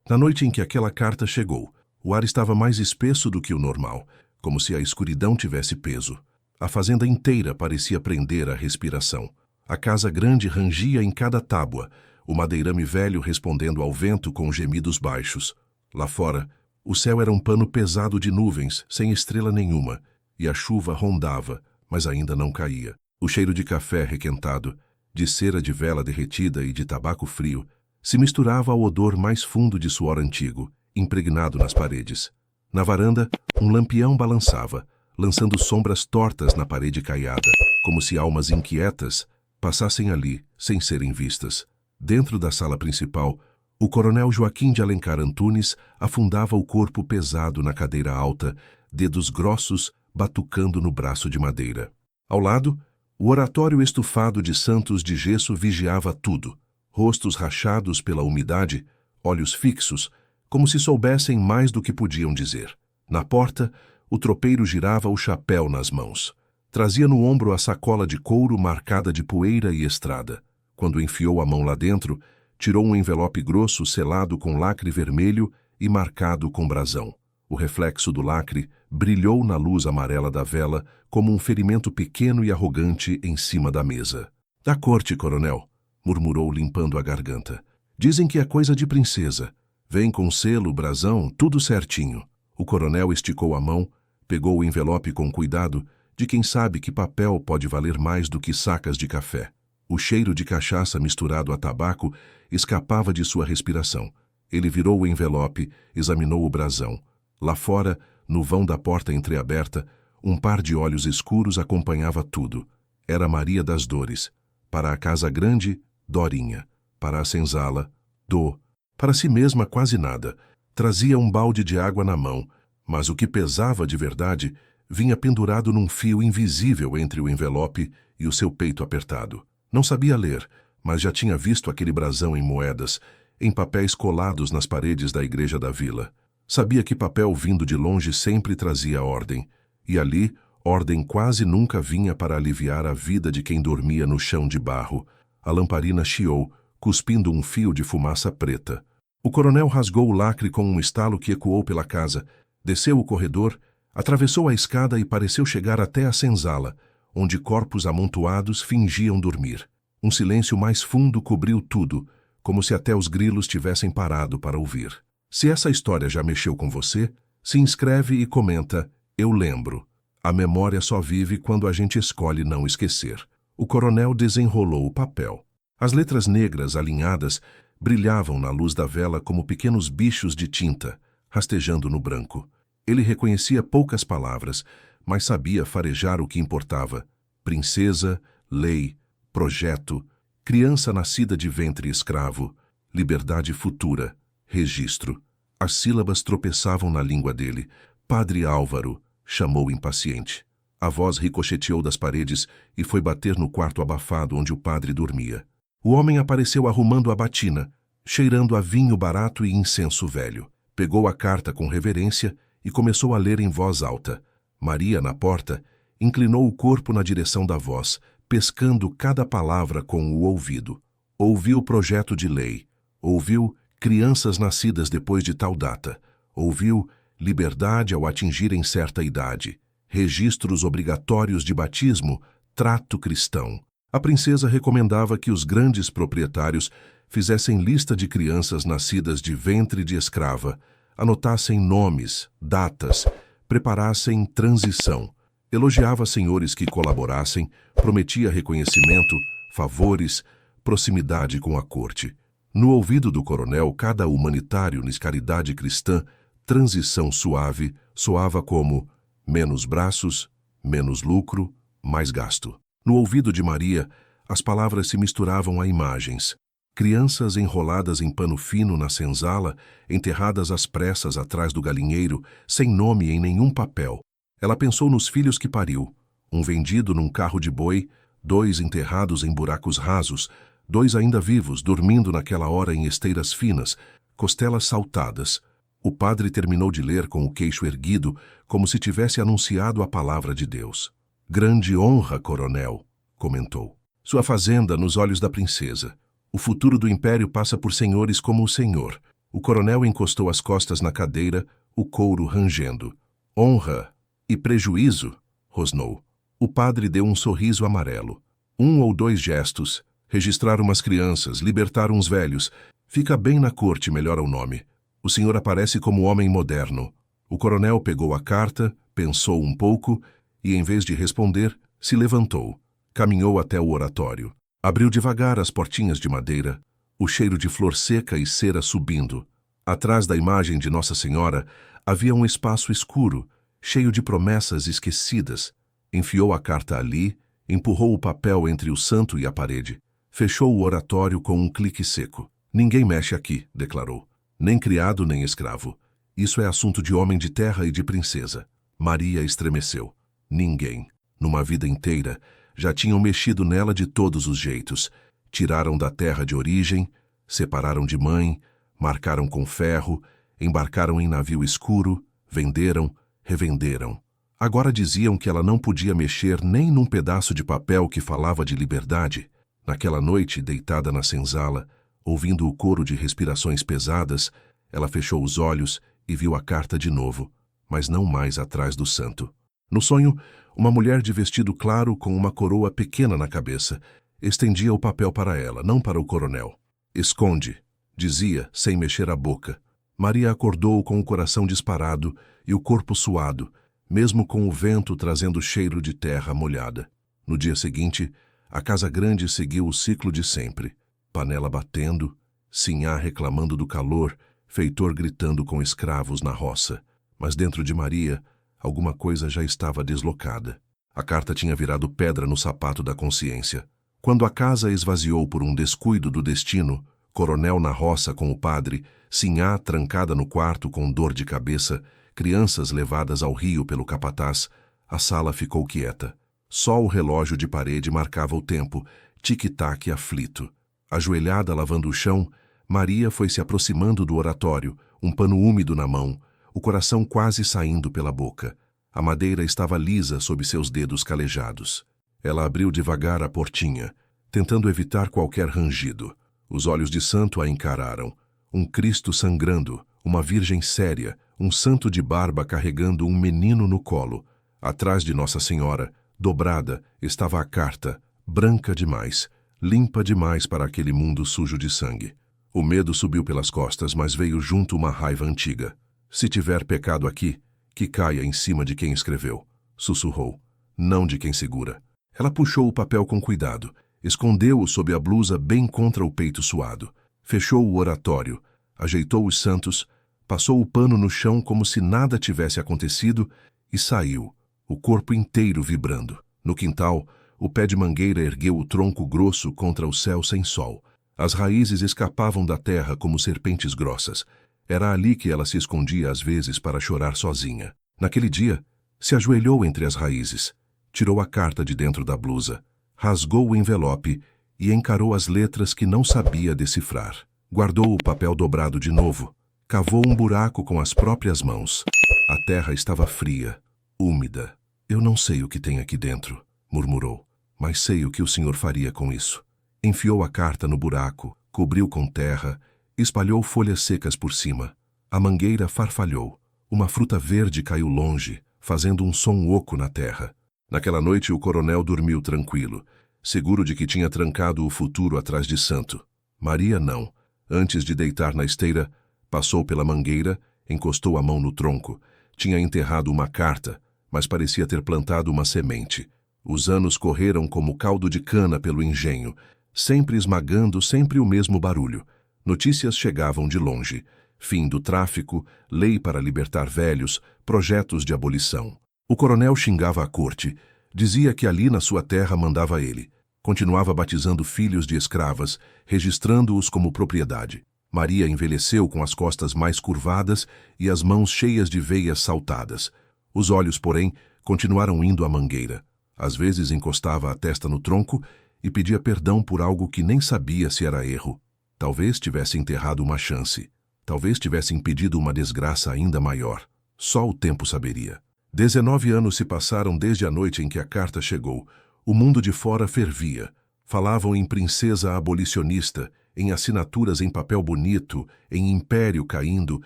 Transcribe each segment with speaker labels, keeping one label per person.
Speaker 1: Na noite em que aquela carta chegou, o ar estava mais espesso do que o normal, como se a escuridão tivesse peso. A fazenda inteira parecia prender a respiração. A casa grande rangia em cada tábua, o madeirame velho respondendo ao vento com gemidos baixos. Lá fora, o céu era um pano pesado de nuvens, sem estrela nenhuma, e a chuva rondava, mas ainda não caía. O cheiro de café requentado, de cera de vela derretida e de tabaco frio, se misturava ao odor mais fundo de suor antigo, impregnado nas paredes. Na varanda, um lampião balançava, lançando sombras tortas na parede caiada, como se almas inquietas passassem ali, sem serem vistas. Dentro da sala principal, o coronel Joaquim de Alencar Antunes afundava o corpo pesado na cadeira alta, dedos grossos batucando no braço de madeira. Ao lado, o oratório estufado de santos de gesso vigiava tudo, rostos rachados pela umidade, olhos fixos, como se soubessem mais do que podiam dizer. Na porta, o tropeiro girava o chapéu nas mãos. Trazia no ombro a sacola de couro marcada de poeira e estrada. Quando enfiou a mão lá dentro, tirou um envelope grosso selado com lacre vermelho e marcado com brasão. O reflexo do lacre brilhou na luz amarela da vela como um ferimento pequeno e arrogante em cima da mesa. "Da corte, coronel", murmurou limpando a garganta. "Dizem que é coisa de princesa. Vem com selo, brasão, tudo certinho." O coronel esticou a mão, pegou o envelope com cuidado, de quem sabe que papel pode valer mais do que sacas de café. O cheiro de cachaça misturado a tabaco escapava de sua respiração. Ele virou o envelope, examinou o brasão. Lá fora, no vão da porta entreaberta, um par de olhos escuros acompanhava tudo. Era Maria das Dores. Para a casa grande, Dorinha. Para a senzala, Dô. Para si mesma, quase nada. Trazia um balde de água na mão, mas o que pesava de verdade vinha pendurado num fio invisível entre o envelope e o seu peito apertado. Não sabia ler, mas já tinha visto aquele brasão em moedas, em papéis colados nas paredes da igreja da vila. Sabia que papel vindo de longe sempre trazia ordem, e ali, ordem quase nunca vinha para aliviar a vida de quem dormia no chão de barro. A lamparina chiou, cuspindo um fio de fumaça preta. O coronel rasgou o lacre com um estalo que ecoou pela casa, desceu o corredor, atravessou a escada e pareceu chegar até a senzala, onde corpos amontoados fingiam dormir. Um silêncio mais fundo cobriu tudo, como se até os grilos tivessem parado para ouvir. Se essa história já mexeu com você, se inscreve e comenta "Eu lembro". A memória só vive quando a gente escolhe não esquecer. O coronel desenrolou o papel. As letras negras alinhadas brilhavam na luz da vela como pequenos bichos de tinta, rastejando no branco. Ele reconhecia poucas palavras, mas sabia farejar o que importava: princesa, lei, projeto, criança nascida de ventre escravo, liberdade futura, registro. As sílabas tropeçavam na língua dele. "Padre Álvaro", chamou impaciente. A voz ricocheteou das paredes e foi bater no quarto abafado onde o padre dormia. O homem apareceu arrumando a batina, cheirando a vinho barato e incenso velho. Pegou a carta com reverência e começou a ler em voz alta. Maria, na porta, inclinou o corpo na direção da voz, pescando cada palavra com o ouvido. Ouviu projeto de lei. Ouviu crianças nascidas depois de tal data. Ouviu liberdade ao atingirem certa idade. Registros obrigatórios de batismo, trato cristão. A princesa recomendava que os grandes proprietários fizessem lista de crianças nascidas de ventre de escrava, anotassem nomes, datas, preparassem transição. Elogiava senhores que colaborassem, prometia reconhecimento, favores, proximidade com a corte. No ouvido do coronel, cada humanitário nisso caridade cristã, transição suave, soava como menos braços, menos lucro, mais gasto. No ouvido de Maria, as palavras se misturavam a imagens. Crianças enroladas em pano fino na senzala, enterradas às pressas atrás do galinheiro, sem nome em nenhum papel. Ela pensou nos filhos que pariu. Um vendido num carro de boi, 2 enterrados em buracos rasos, 2 ainda vivos, dormindo naquela hora em esteiras finas, costelas saltadas. O padre terminou de ler com o queixo erguido, como se tivesse anunciado a palavra de Deus. "Grande honra, coronel", comentou. "Sua fazenda nos olhos da princesa. O futuro do império passa por senhores como o senhor. O coronel encostou as costas na cadeira, o couro rangendo. Honra e prejuízo, rosnou. O padre deu um sorriso amarelo. 1 ou 2 gestos. Registrar umas crianças, libertar uns velhos. Fica bem na corte, melhora o nome. O senhor aparece como homem moderno. O coronel pegou a carta, pensou um pouco e, em vez de responder, se levantou. Caminhou até o oratório. Abriu devagar as portinhas de madeira, o cheiro de flor seca e cera subindo. Atrás da imagem de Nossa Senhora havia um espaço escuro, cheio de promessas esquecidas. Enfiou a carta ali, empurrou o papel entre o santo e a parede. Fechou o oratório com um clique seco. Ninguém mexe aqui, declarou. Nem criado nem escravo. Isso é assunto de homem de terra e de princesa. Maria estremeceu. Ninguém, numa vida inteira, já tinham mexido nela de todos os jeitos. Tiraram da terra de origem, separaram de mãe, marcaram com ferro, embarcaram em navio escuro, venderam, revenderam. Agora diziam que ela não podia mexer nem num pedaço de papel que falava de liberdade. Naquela noite, deitada na senzala, ouvindo o coro de respirações pesadas, ela fechou os olhos e viu a carta de novo, mas não mais atrás do santo. No sonho, uma mulher de vestido claro com uma coroa pequena na cabeça estendia o papel para ela, não para o coronel. Esconde, dizia, sem mexer a boca. Maria acordou com o coração disparado e o corpo suado, mesmo com o vento trazendo cheiro de terra molhada. No dia seguinte, a casa grande seguiu o ciclo de sempre. Panela batendo, sinhá reclamando do calor, feitor gritando com escravos na roça. Mas dentro de Maria, alguma coisa já estava deslocada. A carta tinha virado pedra no sapato da consciência. Quando a casa esvaziou por um descuido do destino, coronel na roça com o padre, sinhá trancada no quarto com dor de cabeça, crianças levadas ao rio pelo capataz, a sala ficou quieta. Só o relógio de parede marcava o tempo, tic-tac aflito. Ajoelhada lavando o chão, Maria foi se aproximando do oratório, um pano úmido na mão, o coração quase saindo pela boca. A madeira estava lisa sob seus dedos calejados. Ela abriu devagar a portinha, tentando evitar qualquer rangido. Os olhos de santo a encararam. Um Cristo sangrando, uma virgem séria, um santo de barba carregando um menino no colo. Atrás de Nossa Senhora, dobrada, estava a carta, branca demais, limpa demais para aquele mundo sujo de sangue. O medo subiu pelas costas, mas veio junto uma raiva antiga. Se tiver pecado aqui, que caia em cima de quem escreveu, sussurrou, não de quem segura. Ela puxou o papel com cuidado, escondeu-o sob a blusa bem contra o peito suado, fechou o oratório, ajeitou os santos, passou o pano no chão como se nada tivesse acontecido e saiu, o corpo inteiro vibrando. No quintal, o pé de mangueira ergueu o tronco grosso contra o céu sem sol. As raízes escapavam da terra como serpentes grossas. Era ali que ela se escondia às vezes para chorar sozinha. Naquele dia, se ajoelhou entre as raízes, tirou a carta de dentro da blusa, rasgou o envelope e encarou as letras que não sabia decifrar. Guardou o papel dobrado de novo, cavou um buraco com as próprias mãos. A terra estava fria, úmida. Eu não sei o que tem aqui dentro, murmurou, mas sei o que o senhor faria com isso. Enfiou a carta no buraco, cobriu com terra, espalhou folhas secas por cima. A mangueira farfalhou. Uma fruta verde caiu longe, fazendo um som oco na terra. Naquela noite o coronel dormiu tranquilo, seguro de que tinha trancado o futuro atrás de santo. Maria não. Antes de deitar na esteira, passou pela mangueira, encostou a mão no tronco. Tinha enterrado uma carta, mas parecia ter plantado uma semente. Os anos correram como caldo de cana pelo engenho, sempre esmagando sempre o mesmo barulho. Notícias chegavam de longe. Fim do tráfico, lei para libertar velhos, projetos de abolição. O coronel xingava a corte. Dizia que ali na sua terra mandava ele. Continuava batizando filhos de escravas, registrando-os como propriedade. Maria envelheceu com as costas mais curvadas e as mãos cheias de veias saltadas. Os olhos, porém, continuaram indo à mangueira. Às vezes encostava a testa no tronco e pedia perdão por algo que nem sabia se era erro. Talvez tivesse enterrado uma chance. Talvez tivesse impedido uma desgraça ainda maior. Só o tempo saberia. 19 anos se passaram desde a noite em que a carta chegou. O mundo de fora fervia. Falavam em princesa abolicionista, em assinaturas em papel bonito, em império caindo,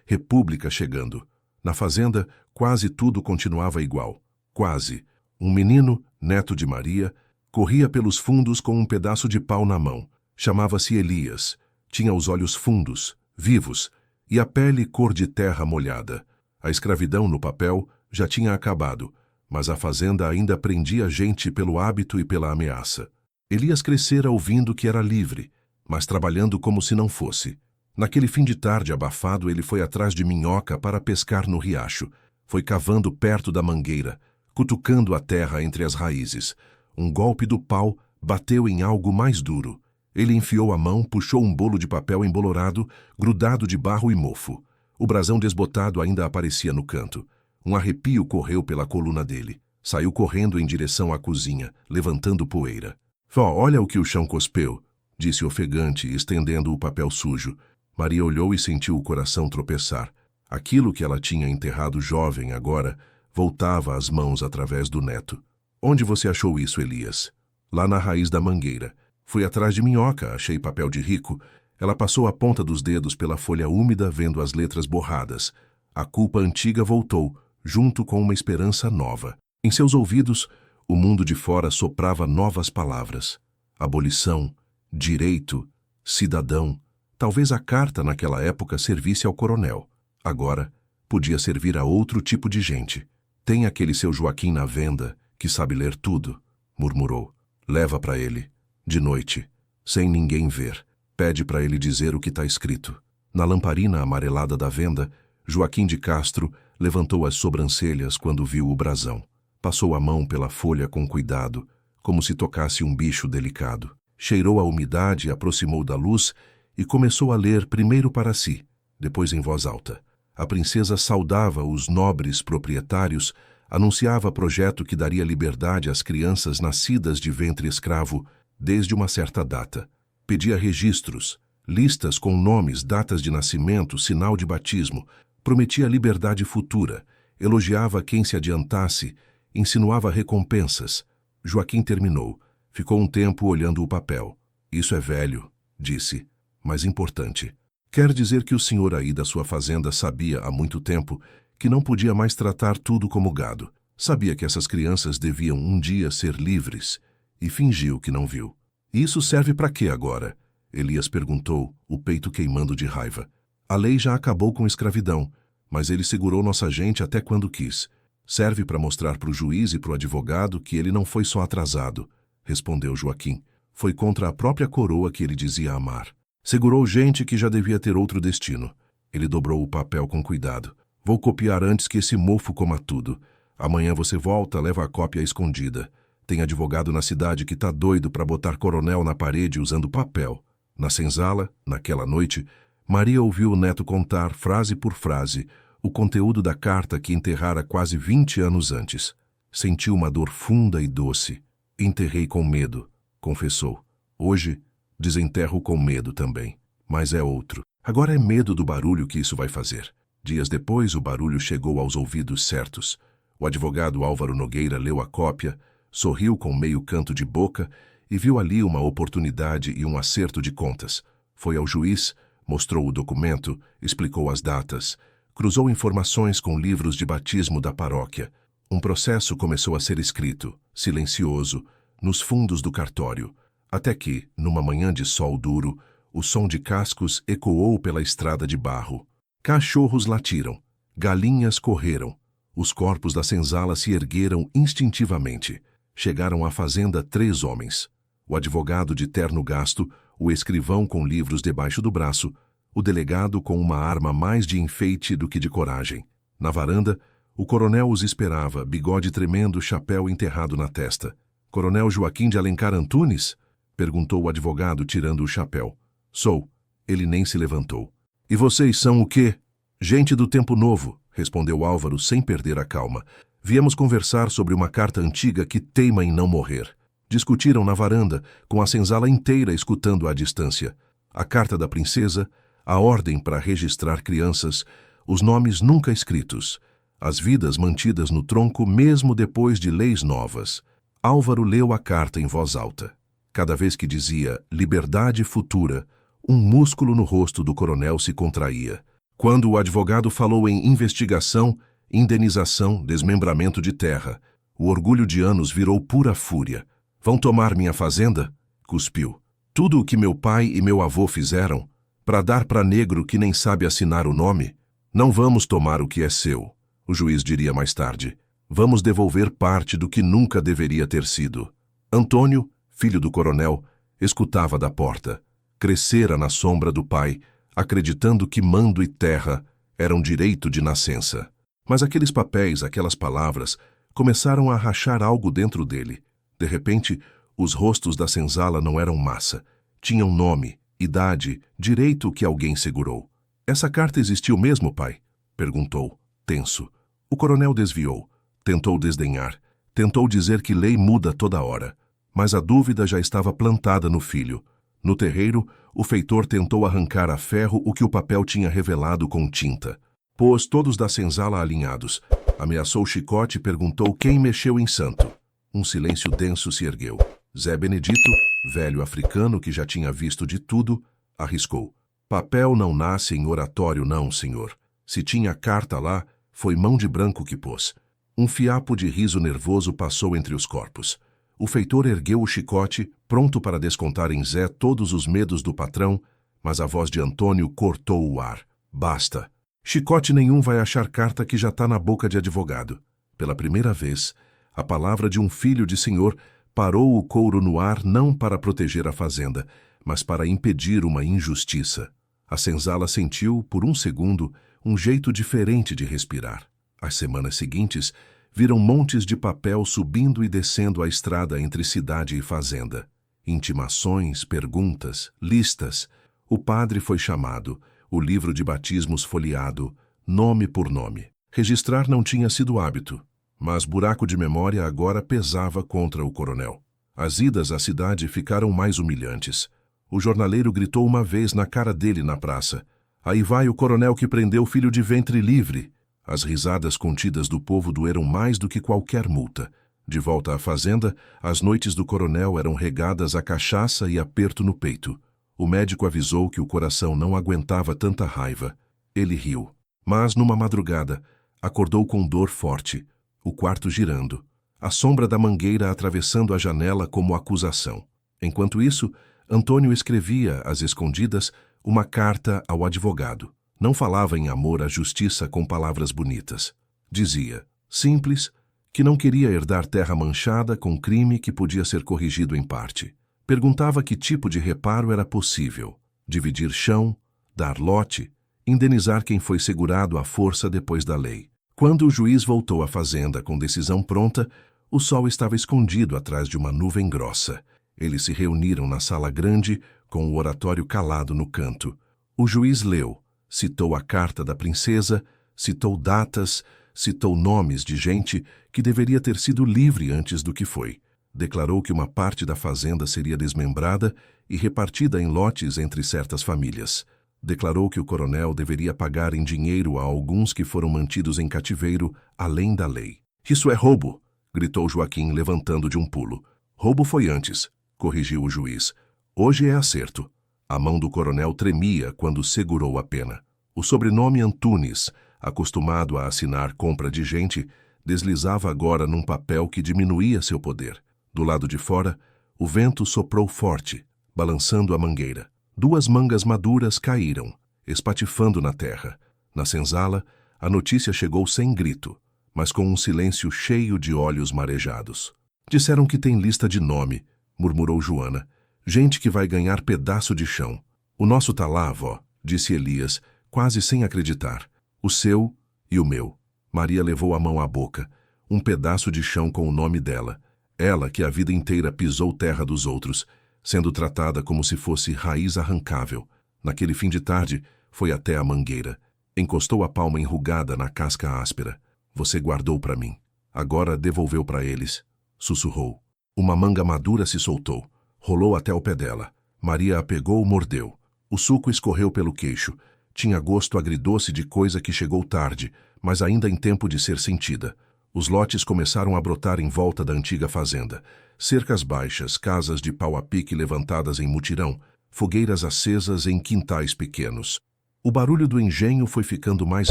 Speaker 1: república chegando. Na fazenda, quase tudo continuava igual. Quase. Um menino, neto de Maria, corria pelos fundos com um pedaço de pau na mão. Chamava-se Elias. Tinha os olhos fundos, vivos, e a pele cor de terra molhada. A escravidão no papel já tinha acabado, mas a fazenda ainda prendia gente pelo hábito e pela ameaça. Elias crescera ouvindo que era livre, mas trabalhando como se não fosse. Naquele fim de tarde abafado, ele foi atrás de minhoca para pescar no riacho. Foi cavando perto da mangueira, cutucando a terra entre as raízes. Um golpe do pau bateu em algo mais duro. Ele enfiou a mão, puxou um bolo de papel embolorado, grudado de barro e mofo. O brasão desbotado ainda aparecia no canto. Um arrepio correu pela coluna dele. Saiu correndo em direção à cozinha, levantando poeira. "Vó, olha o que o chão cospeu", disse ofegante, estendendo o papel sujo. Maria olhou e sentiu o coração tropeçar. Aquilo que ela tinha enterrado jovem agora voltava às mãos através do neto. "Onde você achou isso, Elias?" "Lá na raiz da mangueira. Fui atrás de minhoca, achei papel de rico." Ela passou a ponta dos dedos pela folha úmida, vendo as letras borradas. A culpa antiga voltou, junto com uma esperança nova. Em seus ouvidos, o mundo de fora soprava novas palavras. Abolição, direito, cidadão. Talvez a carta naquela época servisse ao coronel. Agora, podia servir a outro tipo de gente. "Tem aquele seu Joaquim na venda, que sabe ler tudo", murmurou. "Leva para ele, de noite, sem ninguém ver. Pede para ele dizer o que está escrito." Na lamparina amarelada da venda, Joaquim de Castro levantou as sobrancelhas quando viu o brasão. Passou a mão pela folha com cuidado, como se tocasse um bicho delicado. Cheirou a umidade, aproximou da luz e começou a ler primeiro para si, depois em voz alta. A princesa saudava os nobres proprietários, anunciava projeto que daria liberdade às crianças nascidas de ventre escravo desde uma certa data. Pedia registros, listas com nomes, datas de nascimento, sinal de batismo. Prometia liberdade futura, elogiava quem se adiantasse, insinuava recompensas. Joaquim terminou. Ficou um tempo olhando o papel. "Isso é velho", disse, "mas importante. Quer dizer que o senhor aí da sua fazenda sabia há muito tempo que não podia mais tratar tudo como gado. Sabia que essas crianças deviam um dia ser livres e fingiu que não viu." "Isso serve para quê agora?" Elias perguntou, o peito queimando de raiva. "A lei já acabou com escravidão, mas ele segurou nossa gente até quando quis. Serve para mostrar para o juiz e para o advogado que ele não foi só atrasado", respondeu Joaquim. "Foi contra a própria coroa que ele dizia amar. Segurou gente que já devia ter outro destino." Ele dobrou o papel com cuidado. "Vou copiar antes que esse mofo coma tudo. Amanhã você volta, leva a cópia escondida. Tem advogado na cidade que tá doido para botar coronel na parede usando papel." Na senzala, naquela noite, Maria ouviu o neto contar, frase por frase, o conteúdo da carta que enterrara quase 20 anos antes. Sentiu uma dor funda e doce. "Enterrei com medo", confessou. "Hoje, desenterro com medo também, mas é outro. Agora é medo do barulho que isso vai fazer." Dias depois, o barulho chegou aos ouvidos certos. O advogado Álvaro Nogueira leu a cópia, sorriu com meio canto de boca e viu ali uma oportunidade e um acerto de contas. Foi ao juiz, mostrou o documento, explicou as datas, cruzou informações com livros de batismo da paróquia. Um processo começou a ser escrito, silencioso, nos fundos do cartório, até que, numa manhã de sol duro, o som de cascos ecoou pela estrada de barro. Cachorros latiram, galinhas correram, os corpos da senzala se ergueram instintivamente. Chegaram à fazenda 3 homens. O advogado de terno gasto, o escrivão com livros debaixo do braço, o delegado com uma arma mais de enfeite do que de coragem. Na varanda, o coronel os esperava, bigode tremendo, chapéu enterrado na testa. "Coronel Joaquim de Alencar Antunes?" perguntou o advogado, tirando o chapéu. "Sou." Ele nem se levantou. "E vocês são o quê?" "Gente do Tempo Novo", respondeu Álvaro sem perder a calma. "Viemos conversar sobre uma carta antiga que teima em não morrer." Discutiram na varanda, com a senzala inteira escutando à distância. A carta da princesa, a ordem para registrar crianças, os nomes nunca escritos, as vidas mantidas no tronco mesmo depois de leis novas. Álvaro leu a carta em voz alta. Cada vez que dizia liberdade futura, Um músculo no rosto do coronel se contraía. Quando o advogado falou em investigação, indenização, desmembramento de terra, o orgulho de anos virou pura fúria. Vão tomar minha fazenda? Cuspiu. Tudo o que meu pai e meu avô fizeram, para dar para negro que nem sabe assinar o nome? Não vamos tomar o que é seu, o juiz diria mais tarde. Vamos devolver parte do que nunca deveria ter sido. Antônio, filho do coronel, escutava da porta. Crescera na sombra do pai, acreditando que mando e terra eram direito de nascença. Mas aqueles papéis, aquelas palavras, começaram a rachar algo dentro dele. De repente, os rostos da senzala não eram massa. Tinham nome, idade, direito que alguém segurou. Essa carta existiu mesmo, pai? Perguntou, tenso. O coronel desviou. Tentou desdenhar. Tentou dizer que lei muda toda hora. Mas a dúvida já estava plantada no filho. No terreiro, o feitor tentou arrancar a ferro o que o papel tinha revelado com tinta. Pôs todos da senzala alinhados. Ameaçou o chicote e perguntou quem mexeu em santo. Um silêncio denso se ergueu. Zé Benedito, velho africano que já tinha visto de tudo, arriscou. Papel não nasce em oratório não, senhor. Se tinha carta lá, foi mão de branco que pôs. Um fiapo de riso nervoso passou entre os corpos. O feitor ergueu o chicote, pronto para descontar em Zé todos os medos do patrão, mas a voz de Antônio cortou o ar. Basta. Chicote nenhum vai achar carta que já está na boca de advogado. Pela primeira vez, a palavra de um filho de senhor parou o couro no ar não para proteger a fazenda, mas para impedir uma injustiça. A senzala sentiu, por um segundo, um jeito diferente de respirar. As semanas seguintes viram montes de papel subindo e descendo a estrada entre cidade e fazenda. Intimações, perguntas, listas. O padre foi chamado, o livro de batismos folheado, nome por nome. Registrar não tinha sido hábito, mas buraco de memória agora pesava contra o coronel. As idas à cidade ficaram mais humilhantes. O jornaleiro gritou uma vez na cara dele na praça. Aí vai o coronel que prendeu o filho de ventre livre. As risadas contidas do povo doeram mais do que qualquer multa. De volta à fazenda, as noites do coronel eram regadas a cachaça e aperto no peito. O médico avisou que o coração não aguentava tanta raiva. Ele riu. Mas, numa madrugada, acordou com dor forte, o quarto girando, a sombra da mangueira atravessando a janela como acusação. Enquanto isso, Antônio escrevia, às escondidas, uma carta ao advogado. Não falava em amor à justiça com palavras bonitas. Dizia, simples, que não queria herdar terra manchada com crime que podia ser corrigido em parte. Perguntava que tipo de reparo era possível. Dividir chão, dar lote, indenizar quem foi segurado à força depois da lei. Quando o juiz voltou à fazenda com decisão pronta, o sol estava escondido atrás de uma nuvem grossa. Eles se reuniram na sala grande, com o oratório calado no canto. O juiz leu. Citou a carta da princesa, citou datas, citou nomes de gente que deveria ter sido livre antes do que foi. Declarou que uma parte da fazenda seria desmembrada e repartida em lotes entre certas famílias. Declarou que o coronel deveria pagar em dinheiro a alguns que foram mantidos em cativeiro além da lei. Isso é roubo, gritou Joaquim levantando de um pulo. Roubo foi antes, corrigiu o juiz. Hoje é acerto. A mão do coronel tremia quando segurou a pena. O sobrenome Antunes, acostumado a assinar compra de gente, deslizava agora num papel que diminuía seu poder. Do lado de fora, o vento soprou forte, balançando a mangueira. 2 mangas maduras caíram, espatifando na terra. Na senzala, a notícia chegou sem grito, mas com um silêncio cheio de olhos marejados. Disseram que tem lista de nome, murmurou Joana. Gente que vai ganhar pedaço de chão. O nosso tá lá, vó, disse Elias, quase sem acreditar. O seu e o meu. Maria levou a mão à boca. Um pedaço de chão com o nome dela. Ela que a vida inteira pisou terra dos outros, sendo tratada como se fosse raiz arrancável. Naquele fim de tarde, foi até a mangueira. Encostou a palma enrugada na casca áspera. Você guardou para mim. Agora devolveu para eles. Sussurrou. Uma manga madura se soltou. Rolou até o pé dela. Maria a pegou, mordeu. O suco escorreu pelo queixo. Tinha gosto agridoce de coisa que chegou tarde, mas ainda em tempo de ser sentida. Os lotes começaram a brotar em volta da antiga fazenda. Cercas baixas, casas de pau a pique levantadas em mutirão, fogueiras acesas em quintais pequenos. O barulho do engenho foi ficando mais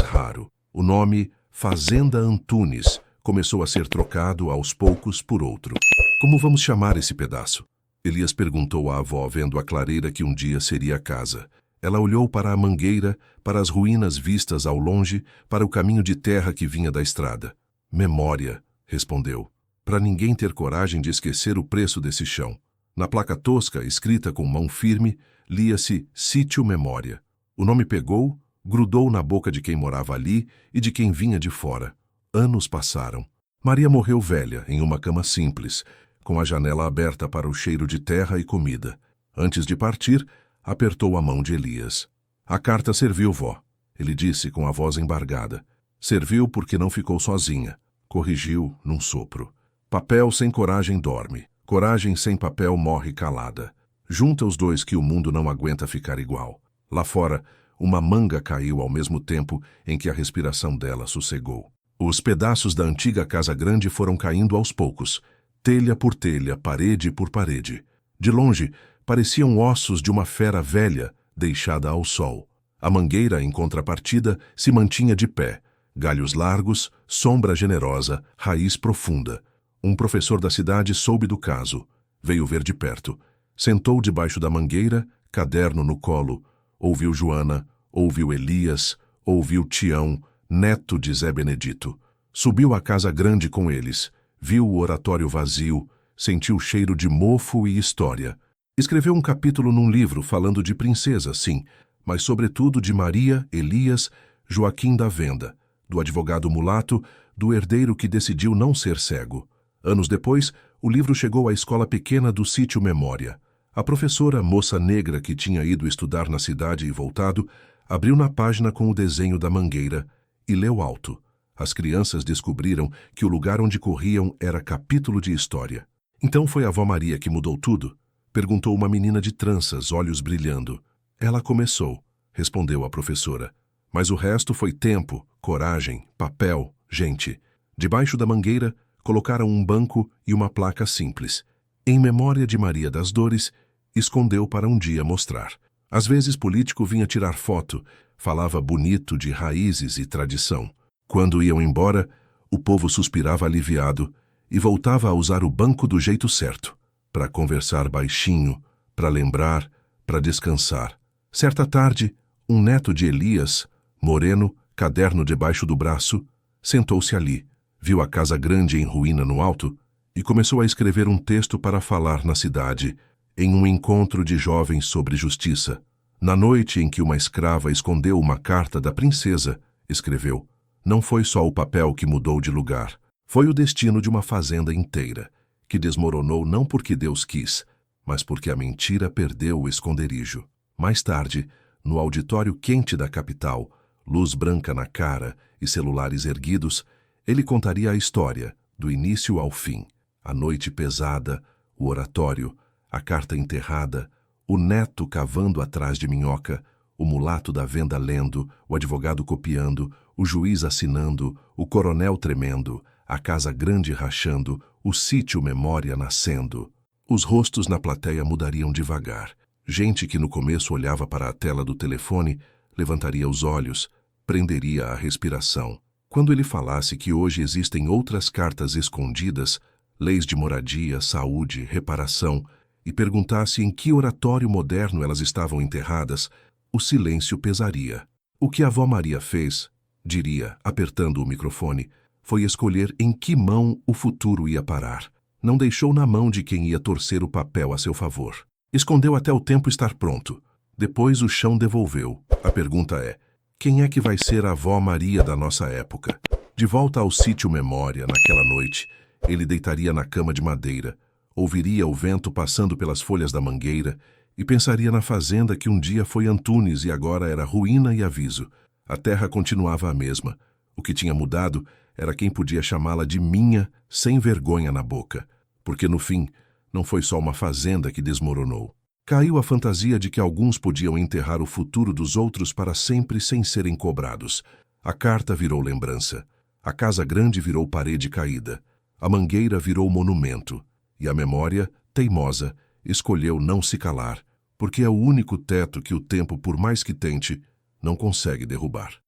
Speaker 1: raro. O nome Fazenda Antunes começou a ser trocado aos poucos por outro. Como vamos chamar esse pedaço? Elias perguntou à avó, vendo a clareira que um dia seria a casa. Ela olhou para a mangueira, para as ruínas vistas ao longe, para o caminho de terra que vinha da estrada. Memória, respondeu, para ninguém ter coragem de esquecer o preço desse chão. Na placa tosca, escrita com mão firme, lia-se Sítio Memória. O nome pegou, grudou na boca de quem morava ali e de quem vinha de fora. Anos passaram. Maria morreu velha, em uma cama simples, com a janela aberta para o cheiro de terra e comida. Antes de partir, apertou a mão de Elias. A carta serviu, vó, ele disse com a voz embargada. Serviu porque não ficou sozinha. Corrigiu num sopro. Papel sem coragem dorme. Coragem sem papel morre calada. Junta os dois que o mundo não aguenta ficar igual. Lá fora, uma manga caiu ao mesmo tempo em que a respiração dela sossegou. Os pedaços da antiga casa grande foram caindo aos poucos, telha por telha, parede por parede. De longe, pareciam ossos de uma fera velha, deixada ao sol. A mangueira, em contrapartida, se mantinha de pé. Galhos largos, sombra generosa, raiz profunda. Um professor da cidade soube do caso. Veio ver de perto. Sentou debaixo da mangueira, caderno no colo. Ouviu Joana, ouviu Elias, ouviu Tião, neto de Zé Benedito. Subiu à casa grande com eles. Viu o oratório vazio, sentiu o cheiro de mofo e história. Escreveu um capítulo num livro falando de princesa, sim, mas sobretudo de Maria, Elias, Joaquim da Venda, do advogado mulato, do herdeiro que decidiu não ser cego. Anos depois, o livro chegou à escola pequena do Sítio Memória. A professora, moça negra que tinha ido estudar na cidade e voltado, abriu na página com o desenho da mangueira e leu alto. As crianças descobriram que o lugar onde corriam era capítulo de história. Então foi a avó Maria que mudou tudo? Perguntou uma menina de tranças, olhos brilhando. Ela começou, respondeu a professora. Mas o resto foi tempo, coragem, papel, gente. Debaixo da mangueira, colocaram um banco e uma placa simples. Em memória de Maria das Dores, escondeu para um dia mostrar. Às vezes político vinha tirar foto, falava bonito de raízes e tradição. Quando iam embora, o povo suspirava aliviado e voltava a usar o banco do jeito certo, para conversar baixinho, para lembrar, para descansar. Certa tarde, um neto de Elias, moreno, caderno debaixo do braço, sentou-se ali, viu a casa grande em ruína no alto e começou a escrever um texto para falar na cidade, em um encontro de jovens sobre justiça. Na noite em que uma escrava escondeu uma carta da princesa, escreveu, não foi só o papel que mudou de lugar, foi o destino de uma fazenda inteira, que desmoronou não porque Deus quis, mas porque a mentira perdeu o esconderijo. Mais tarde, no auditório quente da capital, luz branca na cara e celulares erguidos, ele contaria a história, do início ao fim. A noite pesada, o oratório, a carta enterrada, o neto cavando atrás de minhoca, o mulato da venda lendo, o advogado copiando, o juiz assinando, o coronel tremendo, a casa grande rachando, o sítio Memória nascendo. Os rostos na plateia mudariam devagar. Gente que no começo olhava para a tela do telefone, levantaria os olhos, prenderia a respiração. Quando ele falasse que hoje existem outras cartas escondidas, leis de moradia, saúde, reparação, e perguntasse em que oratório moderno elas estavam enterradas, o silêncio pesaria. O que a avó Maria fez, diria, apertando o microfone, foi escolher em que mão o futuro ia parar. Não deixou na mão de quem ia torcer o papel a seu favor. Escondeu até o tempo estar pronto. Depois o chão devolveu. A pergunta é, quem é que vai ser a avó Maria da nossa época? De volta ao sítio Memória, naquela noite, ele deitaria na cama de madeira, ouviria o vento passando pelas folhas da mangueira e pensaria na fazenda que um dia foi Antunes e agora era ruína e aviso. A terra continuava a mesma. O que tinha mudado era quem podia chamá-la de minha sem vergonha na boca, porque no fim não foi só uma fazenda que desmoronou. Caiu a fantasia de que alguns podiam enterrar o futuro dos outros para sempre sem serem cobrados. A carta virou lembrança. A casa grande virou parede caída. A mangueira virou monumento. E a memória, teimosa, escolheu não se calar. porque é o único teto que o tempo, por mais que tente, não consegue derrubar.